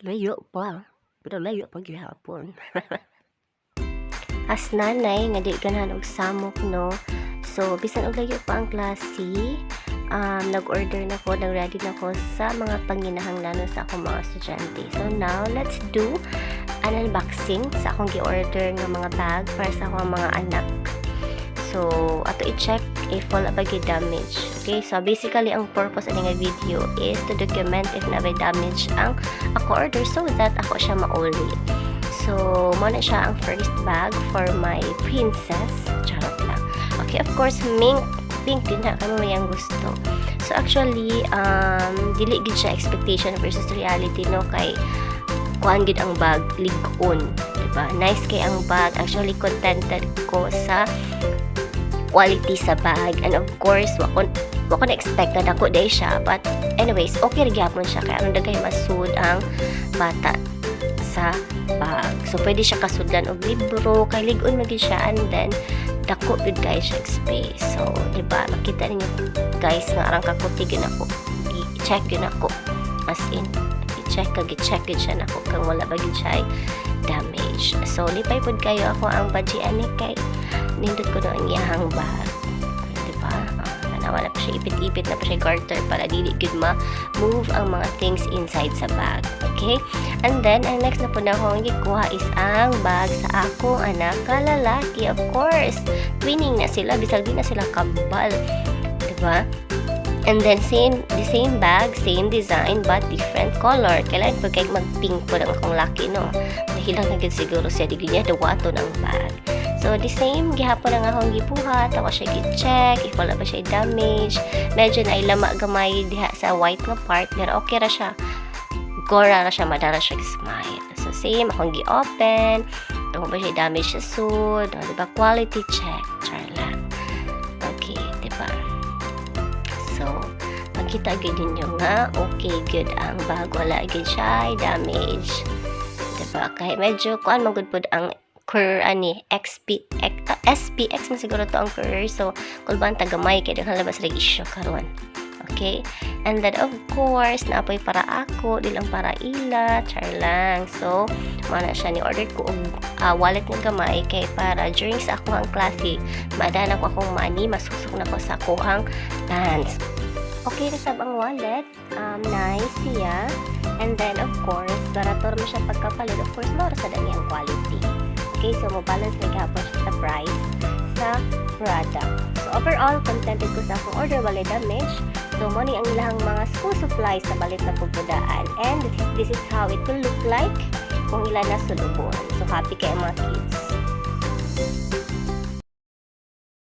Layo pa, pero layo pa gihapon. As nanay nga di ganahan og samok no. So bisan og layo pa ang klase, nag-order na ko, nag-ready na ko sa mga panginahanglanon sa akong mga estudyante. So now let's do an unboxing sa akong gi-order nga mga bag para sa akong mga anak. So ato i-check if wala ba gyud damage. Okay, so basically ang purpose ani nga video is to document if na may damage ang ako order so that ako siya mauli. So, muna siya ang first bag for my princess. Charot lang. Okay, of course, pink din na kami may ang gusto. So, actually, dili gid siya expectation versus reality, no? Kay, kuhan gid ang bag, lig-on. Diba? Nice kay ang bag. Actually, contented ko sa quality sa bag. And of course, wako na-expect na dako day siya. But, anyways, okay rin gyapon siya. Kaya, anong dagay masud ang bata sa bag. So, pwede siya kasudlan og libro, kay lig-on magin siya, and then, dako yun guys siya space. So, diba, makita ninyo guys, nga arang kakuti yun ako. I-check yun ako. As in, i-check yun siya na ako, kang wala ba yun siya damage. So, lipay po kayo ako ang badjian ni kay nindot ko na ang iyahang bag. Diba? Wala pa siya ipit-ipit na pa siya garter para dili good ma-move ang mga things inside sa bag. Okay? And then, ang next na po na akong gikuha is ang bag sa akong anak ka lalaki. Of course, twinning na sila. Bisag di na sila kabal. Diba? And then, the same bag, same design, but different color. Kailangan po kayo mag-pink po ng akong laki, no? Mahilang na siguro siya. Di niya dawato ng bag. So, the same, gihapon na nga akong gibuhat. Ako siya gi-check, if wala ba siya damage. Medyo na ilama gamay diha sa white na part. Pero okay ra siya. Gora ra siya, madara siya smile. So, same, akong gi-open. Kung ba siya damage sa suit. Diba? Quality check. Char lang. Okay, diba? So, makita agad ninyo nga, okay, good ang bag. Wala agad siya, damage. Diba? Kahit medyo, kuan magud po ang SPX mo siguro to ang career. So, kulban tagamay kaya dang halabas rin issue karon. Okay? And then, of course, naapoy para ako, di lang para ila, char lang. So, mana siya ni order ko wallet ng gamay kay para during sa akong klase, madana ko akong money, masusok na ko sa kuhang pants. Okay, resab ang wallet. Nice siya. And then, of course, barator mo siya pagkapalit. Of course, mara sa danyang quality. Okay, so mabalance na gapon siya sa price sa product. So overall, contented ko sa akong order, wala damage. So money ang ilang mga school supplies sa balit na pupudaan. And this is how it will look like kung ilan na sulubon. So happy kayo mga kids.